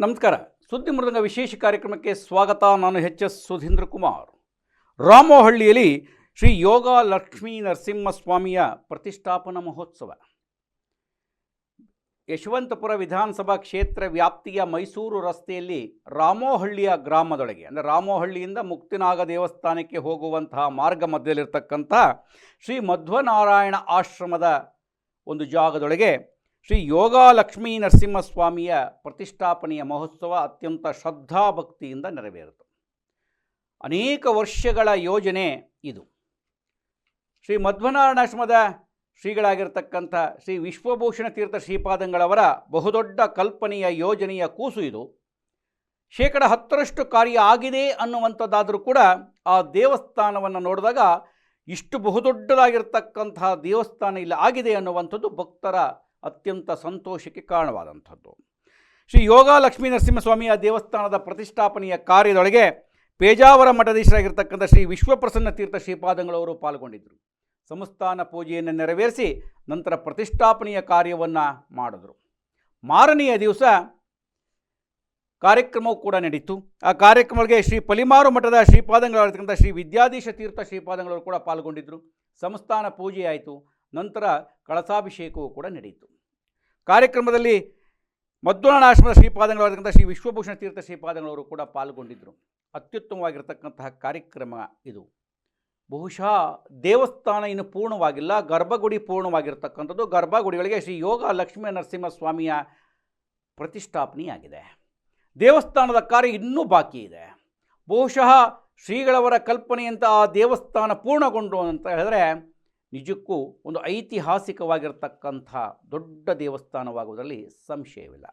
ನಮಸ್ಕಾರ. ಸುದ್ದಿ ಮೃದಂಗ ವಿಶೇಷ ಕಾರ್ಯಕ್ರಮಕ್ಕೆ ಸ್ವಾಗತ. ನಾನು ಎಚ್.ಎಸ್. ಸುಧೀಂದ್ರ ಕುಮಾರ್. ರಾಮೋಹಳ್ಳಿಯಲ್ಲಿ ಶ್ರೀ ಯೋಗ ಲಕ್ಷ್ಮೀ ನರಸಿಂಹಸ್ವಾಮಿಯ ಪ್ರತಿಷ್ಠಾಪನಾ ಮಹೋತ್ಸವ. ಯಶವಂತಪುರ ವಿಧಾನಸಭಾ ಕ್ಷೇತ್ರ ವ್ಯಾಪ್ತಿಯ ಮೈಸೂರು ರಸ್ತೆಯಲ್ಲಿ ರಾಮೋಹಳ್ಳಿಯ ಗ್ರಾಮದೊಳಗೆ, ಅಂದರೆ ರಾಮೋಹಳ್ಳಿಯಿಂದ ಮುಕ್ತಿನಾಗ ದೇವಸ್ಥಾನಕ್ಕೆ ಹೋಗುವಂತಹ ಮಾರ್ಗ ಮಧ್ಯದಲ್ಲಿರ್ತಕ್ಕಂಥ ಶ್ರೀ ಮಧ್ವನಾರಾಯಣ ಆಶ್ರಮದ ಒಂದು ಜಾಗದೊಳಗೆ ಶ್ರೀ ಯೋಗ ಲಕ್ಷ್ಮೀ ನರಸಿಂಹಸ್ವಾಮಿಯ ಪ್ರತಿಷ್ಠಾಪನೆಯ ಮಹೋತ್ಸವ ಅತ್ಯಂತ ಶ್ರದ್ಧಾಭಕ್ತಿಯಿಂದ ನೆರವೇರಿತು. ಅನೇಕ ವರ್ಷಗಳ ಯೋಜನೆ ಇದು. ಶ್ರೀ ಮಧ್ವನಾರಾಯಣಾಶ್ರಮದ ಶ್ರೀಗಳಾಗಿರ್ತಕ್ಕಂಥ ಶ್ರೀ ವಿಶ್ವಭೂಷಣ ತೀರ್ಥ ಶ್ರೀಪಾದಂಗಳವರ ಬಹುದೊಡ್ಡ ಕಲ್ಪನೆಯ ಯೋಜನೆಯ ಕೂಸು ಇದು. 10% ಕಾರ್ಯ ಆಗಿದೆ ಅನ್ನುವಂಥದ್ದಾದರೂ ಕೂಡ ಆ ದೇವಸ್ಥಾನವನ್ನು ನೋಡಿದಾಗ ಇಷ್ಟು ಬಹುದೊಡ್ಡದಾಗಿರ್ತಕ್ಕಂತಹ ದೇವಸ್ಥಾನ ಇಲ್ಲಿ ಆಗಿದೆ ಅನ್ನುವಂಥದ್ದು ಭಕ್ತರ ಅತ್ಯಂತ ಸಂತೋಷಕ್ಕೆ ಕಾರಣವಾದಂಥದ್ದು. ಶ್ರೀ ಯೋಗ ಲಕ್ಷ್ಮೀ ನರಸಿಂಹಸ್ವಾಮಿಯ ದೇವಸ್ಥಾನದ ಪ್ರತಿಷ್ಠಾಪನೆಯ ಕಾರ್ಯದೊಳಗೆ ಪೇಜಾವರ ಮಠಾಧೀಶರಾಗಿರ್ತಕ್ಕಂಥ ಶ್ರೀ ವಿಶ್ವಪ್ರಸನ್ನ ತೀರ್ಥ ಶ್ರೀಪಾದಂಗಳವರು ಪಾಲ್ಗೊಂಡಿದ್ದರು. ಸಂಸ್ಥಾನ ಪೂಜೆಯನ್ನು ನೆರವೇರಿಸಿ ನಂತರ ಪ್ರತಿಷ್ಠಾಪನೆಯ ಕಾರ್ಯವನ್ನು ಮಾಡಿದ್ರು. ಮಾರನೆಯ ದಿವಸ ಕಾರ್ಯಕ್ರಮವೂ ಕೂಡ ನಡೀತು. ಆ ಕಾರ್ಯಕ್ರಮಕ್ಕೆ ಶ್ರೀ ಪಲಿಮಾರು ಮಠದ ಶ್ರೀಪಾದಂಗಳಾಗಿರ್ತಕ್ಕಂಥ ಶ್ರೀ ವಿದ್ಯಾಧೀಶ ತೀರ್ಥ ಶ್ರೀಪಾದಂಗಳವರು ಕೂಡ ಪಾಲ್ಗೊಂಡಿದ್ದರು. ಸಂಸ್ಥಾನ ಪೂಜೆ ಆಯಿತು. ನಂತರ ಕಳಸಾಭಿಷೇಕವೂ ಕೂಡ ನಡೆಯಿತು. ಕಾರ್ಯಕ್ರಮದಲ್ಲಿ ಮಧ್ವನಾರಾಯಣಾಶ್ರಮದ ಶ್ರೀಪಾದಂಗಳಾಗಿರ್ತಕ್ಕಂಥ ಶ್ರೀ ವಿಶ್ವಭೂಷಣ ತೀರ್ಥ ಶ್ರೀಪಾದಂಗಳವರು ಕೂಡ ಪಾಲ್ಗೊಂಡಿದ್ದರು. ಅತ್ಯುತ್ತಮವಾಗಿರ್ತಕ್ಕಂತಹ ಕಾರ್ಯಕ್ರಮ ಇದು. ಬಹುಶಃ ದೇವಸ್ಥಾನ ಇನ್ನು ಪೂರ್ಣವಾಗಿಲ್ಲ, ಗರ್ಭಗುಡಿ ಪೂರ್ಣವಾಗಿರ್ತಕ್ಕಂಥದ್ದು. ಗರ್ಭಗುಡಿಗಳಿಗೆ ಶ್ರೀ ಯೋಗ ಲಕ್ಷ್ಮೀ ನರಸಿಂಹಸ್ವಾಮಿಯ ಪ್ರತಿಷ್ಠಾಪನೆಯಾಗಿದೆ. ದೇವಸ್ಥಾನದ ಕಾರ್ಯ ಇನ್ನೂ ಬಾಕಿ ಇದೆ. ಬಹುಶಃ ಶ್ರೀಗಳವರ ಕಲ್ಪನೆಯಂಥ ಆ ದೇವಸ್ಥಾನ ಪೂರ್ಣಗೊಂಡು ಅಂತ ಹೇಳಿದ್ರೆ ನಿಜಕ್ಕೂ ಒಂದು ಐತಿಹಾಸಿಕವಾಗಿರ್ತಕ್ಕಂಥ ದೊಡ್ಡ ದೇವಸ್ಥಾನವಾಗುವುದರಲ್ಲಿ ಸಂಶಯವಿಲ್ಲ.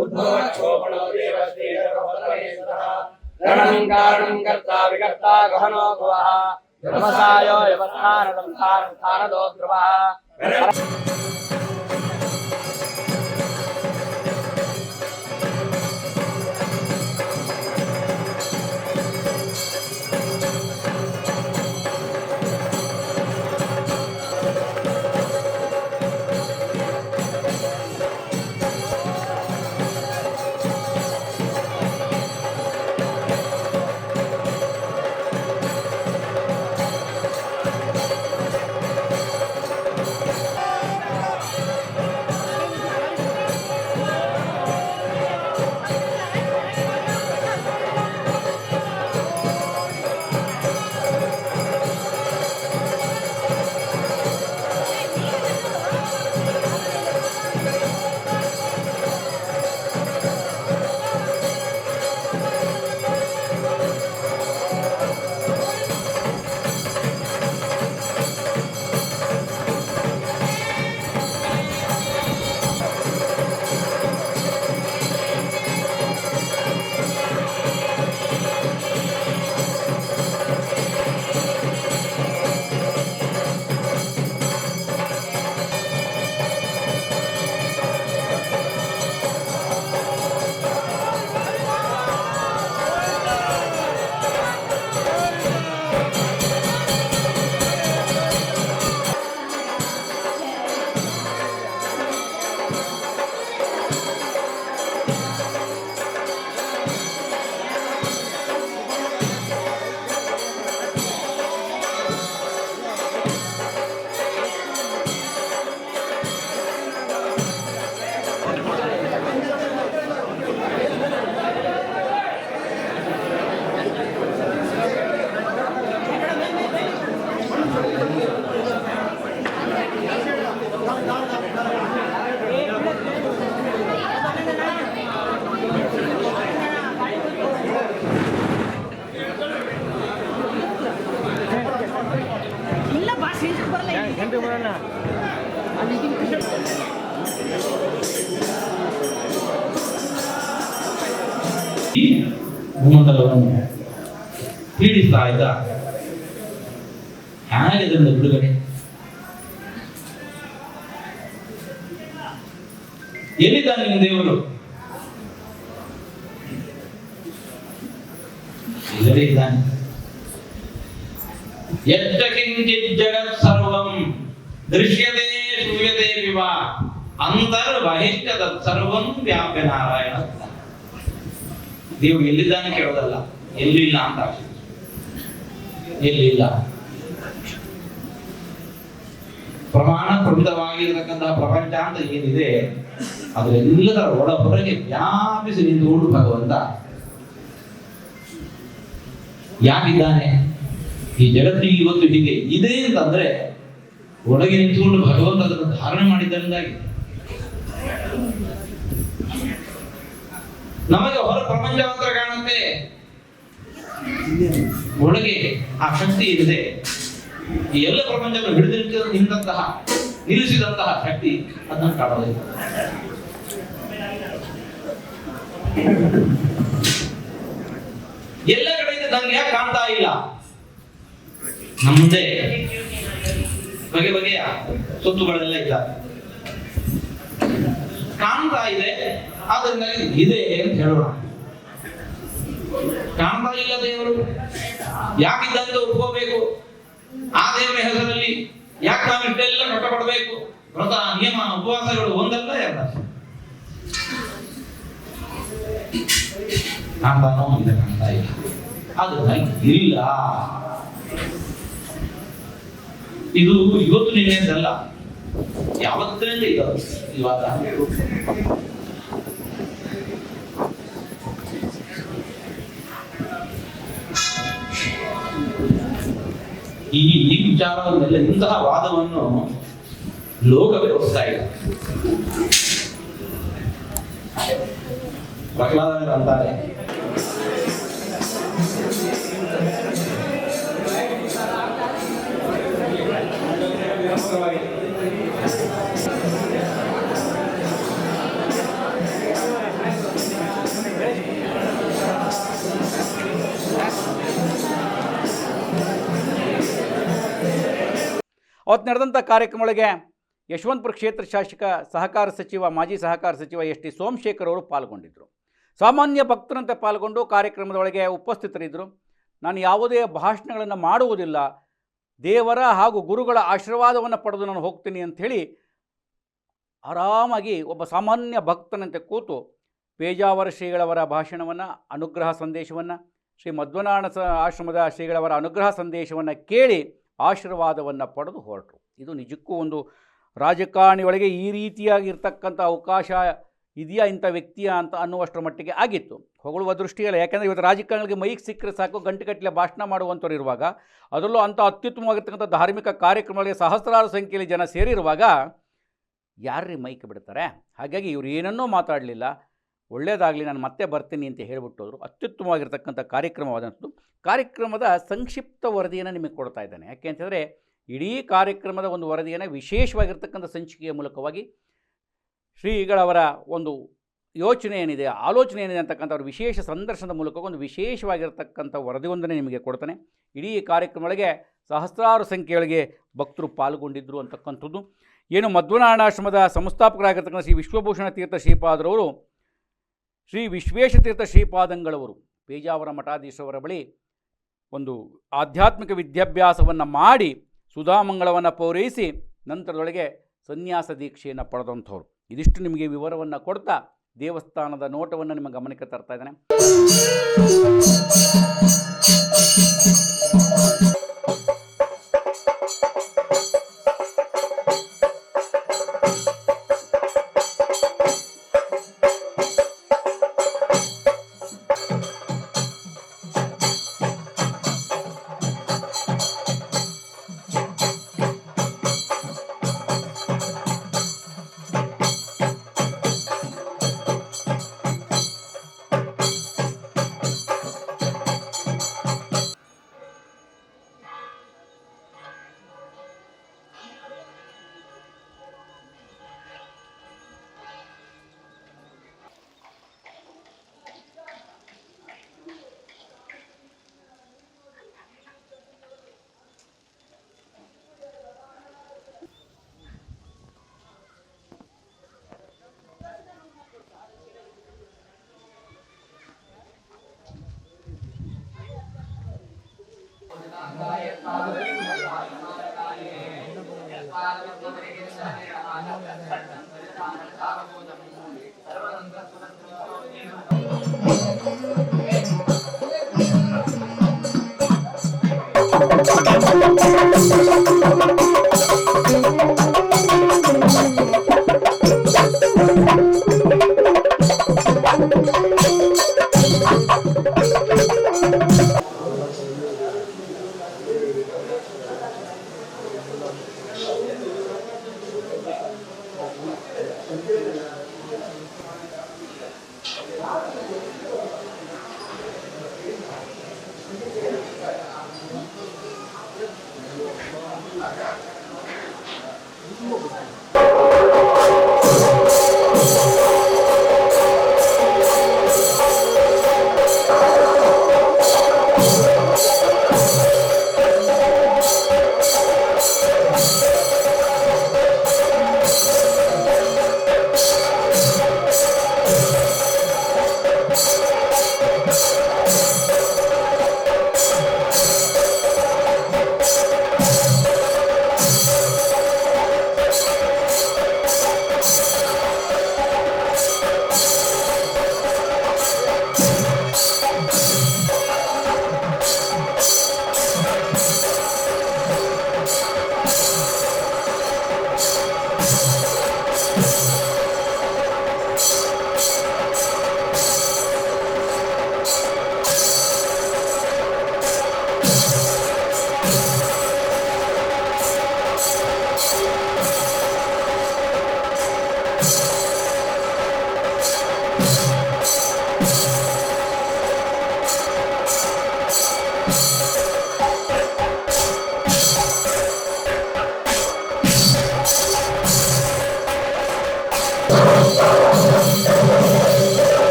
उद्भवक्षोभणो देवश्रीधरभवतमहेश्वरः गणनं कारणं कर्ता विकर्ता गहनो भुवः व्यवसायो व्यवस्थानदो ध्रुवः ಭೂಮಂಡಲವನ್ನು ಪೀಡಿಸ್ತಾ ಇದ್ದ ಹೇಗೆ ಅದರಿಂದ ಬಿಡುಗಡೆ? ಎಲ್ಲಿದ್ದಾನೆ ನಿಮ್ಮ ದೇವರು? ಇಲ್ಲವೇ ಇದ್ದಾನೆ. ಯಚ್ಚ ಕಿಂಚಿತ್ ಜಗತ್ ಸರ್ವಂ ದೃಶ್ಯತೆ ಶ್ರೂಯತೆ ವಿವ ಅಂತರ್ಬಹಿಷ್ಠ ತತ್ ಸರ್ವಂ ವ್ಯಾಪ್ಯ ನಾರಾಯಣ. ದೇವರು ಎಲ್ಲಿದ್ದಾನೆ ಕೇಳೋದಲ್ಲ, ಎಲ್ಲಿಲ್ಲ ಅಂತ. ಎಲ್ಲಿಲ್ಲ. ಪ್ರಮಾಣ ಪ್ರಮಿತವಾಗಿರತಕ್ಕಂತಹ ಪ್ರಪಂಚ ಅಂತ ಏನಿದೆ ಅದರೆಲ್ಲದರ ಒಳ ಹೊರಗೆ ವ್ಯಾಪಿಸಿ ನಿಂತುಕೊಂಡು ಭಗವಂತ ಯಾಕಿದ್ದಾನೆ? ಈ ಜಗತ್ತಿಗೆ ಇವತ್ತು ಹೀಗೆ ಇದೆ ಅಂತಂದ್ರೆ ಒಳಗೆ ನಿಂತುಕೊಂಡು ಭಗವಂತ ಅದನ್ನು ಧಾರಣೆ ಮಾಡಿದ್ದರಿಂದಾಗಿ. ನಮಗೆ ಹೊರ ಪ್ರಪಂಚ ಮಾತ್ರ ಕಾಣುತ್ತೆ, ಒಳಗೆ ಆ ಶಕ್ತಿ ಇದೆ. ಈ ಎಲ್ಲ ಪ್ರಪಂಚವನ್ನು ಹಿಡಿದು ನಿಲ್ಲಿಸಿದಂತಹ ಶಕ್ತಿ ಅದನ್ನು ಕಾಣೋದಿಲ್ಲ. ಎಲ್ಲ ಕಡೆಯಿಂದ ನನ್ಗೆ ಯಾಕೆ ಕಾಣ್ತಾ ಇಲ್ಲ? ನಮ್ಮದೇ ಬಗೆ ಬಗೆಯ ಸೊತ್ತುಗಳೆಲ್ಲ ಇದ್ದಾವೆ, ಕಾಣ್ತಾ ಇದೆ. ಆದ್ರಿಂದ ಇದೆ ಅಂತ ಹೇಳೋಣ. ಕಾಣ್ತಾ ಇಲ್ಲ ದೇವರು ಯಾಕಿದ್ದಂತ ಒಪ್ಕೋಬೇಕು? ಆ ದೇವರ ಹೆಸರಲ್ಲಿ ಯಾಕೆ ನಾವು ಇಷ್ಟೆಲ್ಲ ಕಷ್ಟಪಡಬೇಕು? ವ್ರತ ನಿಯಮ ಉಪವಾಸಗಳು ಒಂದಲ್ಲ ಎಲ್ಲ ಕಾಣ್ತಾನೋ ಇಲ್ಲ, ಕಾಣ್ತಾ ಇಲ್ಲ. ಅದು ಇಲ್ಲ. ಇದು ಇವತ್ತು ನಿನ್ನೆದಲ್ಲ, ಯಾವತ್ತಿನಿಂದ ಇದು ಇವಾಗ. ಈ ವಿಚಾರವನ್ನೆಲ್ಲ ಇಂತಹ ವಾದವನ್ನು ಲೋಕವೇ ಒಪ್ತಾ ಇಲ್ಲ. ಪ್ರಹ್ಲಾದರು ಅಂತಾರೆ, ಅವತ್ತು ನಡೆದಂಥ ಕಾರ್ಯಕ್ರಮಗಳಿಗೆ ಯಶವಂತಪುರ ಕ್ಷೇತ್ರ ಶಾಸಕ ಸಹಕಾರ ಸಚಿವ ಮಾಜಿ ಸಹಕಾರ ಸಚಿವ ಎಸ್ ಟಿ ಸೋಮಶೇಖರ್ ಅವರು ಪಾಲ್ಗೊಂಡಿದ್ದರು. ಸಾಮಾನ್ಯ ಭಕ್ತರಂತೆ ಪಾಲ್ಗೊಂಡು ಕಾರ್ಯಕ್ರಮದೊಳಗೆ ಉಪಸ್ಥಿತರಿದ್ದರು. ನಾನು ಯಾವುದೇ ಭಾಷಣಗಳನ್ನು ಮಾಡುವುದಿಲ್ಲ, ದೇವರ ಹಾಗೂ ಗುರುಗಳ ಆಶೀರ್ವಾದವನ್ನು ಪಡೆದು ನಾನು ಹೋಗ್ತೀನಿ ಅಂಥೇಳಿ ಆರಾಮಾಗಿ ಒಬ್ಬ ಸಾಮಾನ್ಯ ಭಕ್ತನಂತೆ ಕೂತು ಪೇಜಾವರ ಶ್ರೀಗಳವರ ಭಾಷಣವನ್ನು, ಅನುಗ್ರಹ ಸಂದೇಶವನ್ನು, ಶ್ರೀ ಮಧ್ವನಾರಾಯಣ ಆಶ್ರಮದ ಶ್ರೀಗಳವರ ಅನುಗ್ರಹ ಸಂದೇಶವನ್ನು ಕೇಳಿ ಆಶೀರ್ವಾದವನ್ನು ಪಡೆದು ಹೊರಟರು. ಇದು ನಿಜಕ್ಕೂ ಒಂದು ರಾಜಕಾರಣಿಯೊಳಗೆ ಈ ರೀತಿಯಾಗಿರ್ತಕ್ಕಂಥ ಅವಕಾಶ ಇದೆಯಾ ಇಂಥ ವ್ಯಕ್ತಿಯ ಅಂತ ಅನ್ನುವಷ್ಟರ ಮಟ್ಟಿಗೆ ಆಗಿತ್ತು. ಹೊಗಳುವ ದೃಷ್ಟಿಯಲ್ಲ, ಯಾಕೆಂದರೆ ಇವತ್ತು ರಾಜಕಾರಣಿಗಳಿಗೆ ಮೈಕ್ ಸಿಕ್ಕರೆ ಸಾಕು, ಗಂಟೆಗಟ್ಟಲೆ ಭಾಷಣ ಮಾಡುವಂಥವ್ರು ಇರುವಾಗ, ಅದರಲ್ಲೂ ಅಂಥ ಅತ್ಯುತ್ತಮವಾಗಿರ್ತಕ್ಕಂಥ ಧಾರ್ಮಿಕ ಕಾರ್ಯಕ್ರಮಗಳಿಗೆ ಸಹಸ್ರಾರು ಸಂಖ್ಯೆಯಲ್ಲಿ ಜನ ಸೇರಿರುವಾಗ ಯಾರ್ರೀ ಮೈಕ್ ಬಿಡ್ತಾರೆ? ಹಾಗಾಗಿ ಇವರು ಏನನ್ನೂ ಮಾತಾಡಲಿಲ್ಲ. ಒಳ್ಳೆಯದಾಗಲಿ, ನಾನು ಮತ್ತೆ ಬರ್ತೀನಿ ಅಂತ ಹೇಳಿಬಿಟ್ಟು ಹೋದರು. ಅತ್ಯುತ್ತಮವಾಗಿರ್ತಕ್ಕಂಥ ಕಾರ್ಯಕ್ರಮವಾದಂಥದ್ದು. ಕಾರ್ಯಕ್ರಮದ ಸಂಕ್ಷಿಪ್ತ ವರದಿಯನ್ನು ನಿಮಗೆ ಕೊಡ್ತಾ ಇದ್ದಾನೆ. ಯಾಕೆ ಅಂತಂದರೆ ಇಡೀ ಕಾರ್ಯಕ್ರಮದ ಒಂದು ವರದಿಯನ್ನು ವಿಶೇಷವಾಗಿರ್ತಕ್ಕಂಥ ಸಂಚಿಕೆಯ ಮೂಲಕವಾಗಿ ಶ್ರೀಗಳವರ ಒಂದು ಯೋಚನೆ ಏನಿದೆ, ಆಲೋಚನೆ ಏನಿದೆ ಅಂತಕ್ಕಂಥವ್ರ ವಿಶೇಷ ಸಂದರ್ಶನದ ಮೂಲಕ ಒಂದು ವಿಶೇಷವಾಗಿರ್ತಕ್ಕಂಥ ವರದಿಯೊಂದನ್ನು ನಿಮಗೆ ಕೊಡ್ತಾನೆ. ಇಡೀ ಕಾರ್ಯಕ್ರಮಗಳಿಗೆ ಸಹಸ್ರಾರು ಸಂಖ್ಯೆಯೊಳಗೆ ಭಕ್ತರು ಪಾಲ್ಗೊಂಡಿದ್ದರು ಅಂತಕ್ಕಂಥದ್ದು. ಏನು ಮಧ್ವನಾರಾಯಣಾಶ್ರಮದ ಸಂಸ್ಥಾಪಕರಾಗಿರ್ತಕ್ಕಂಥ ಶ್ರೀ ವಿಶ್ವಭೂಷಣ ತೀರ್ಥ ಶ್ರೀಪಾದರವರು, ಶ್ರೀ ವಿಶ್ವೇಶತೀರ್ಥ ಶ್ರೀಪಾದಂಗಳವರು ಪೇಜಾವರ ಮಠಾಧೀಶರವರ ಬಳಿ ಒಂದು ಆಧ್ಯಾತ್ಮಿಕ ವಿದ್ಯಾಭ್ಯಾಸವನ್ನು ಮಾಡಿ ಸುಧಾಮಂಗಳವನ್ನು ಪೂರೈಸಿ ನಂತರದೊಳಗೆ ಸನ್ಯಾಸ ದೀಕ್ಷೆಯನ್ನು ಪಡೆದಂಥವ್ರು. ಇದಿಷ್ಟು ನಿಮಗೆ ವಿವರವನ್ನು ಕೊಡ್ತಾ ದೇವಸ್ಥಾನದ ನೋಟವನ್ನು ನಿಮ್ಮ ಗಮನಕ್ಕೆ ತರ್ತಾ ಇದ್ದಾನೆ.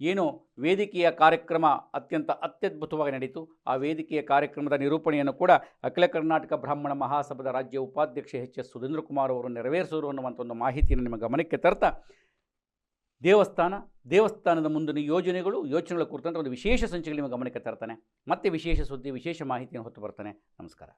ಏನು ವೇದಿಕೆಯ ಕಾರ್ಯಕ್ರಮ ಅತ್ಯದ್ಭುತವಾಗಿ ನಡೀತು. ಆ ವೇದಿಕೆಯ ಕಾರ್ಯಕ್ರಮದ ನಿರೂಪಣೆಯನ್ನು ಕೂಡ ಅಖಿಲ ಕರ್ನಾಟಕ ಬ್ರಾಹ್ಮಣ ಮಹಾಸಭಾದ ರಾಜ್ಯ ಉಪಾಧ್ಯಕ್ಷ ಎಚ್ ಸುಧೀಂದ್ರ ಕುಮಾರ್ ಅವರು ನೆರವೇರಿಸಿದರು ಅನ್ನುವಂಥ ಒಂದು ಮಾಹಿತಿಯನ್ನು ನಿಮ್ಮ ಗಮನಕ್ಕೆ ತರ್ತಾ, ದೇವಸ್ಥಾನದ ಮುಂದಿನ ಯೋಚನೆಗಳ ಕುರಿತಂತೆ ಒಂದು ವಿಶೇಷ ಸಂಚಿಕೆ ನಿಮ್ಮ ಗಮನಕ್ಕೆ ತರ್ತಾನೆ. ಮತ್ತೆ ವಿಶೇಷ ಸುದ್ದಿ, ವಿಶೇಷ ಮಾಹಿತಿಯನ್ನು ಹೊತ್ತು ಬರ್ತಾನೆ. ನಮಸ್ಕಾರ.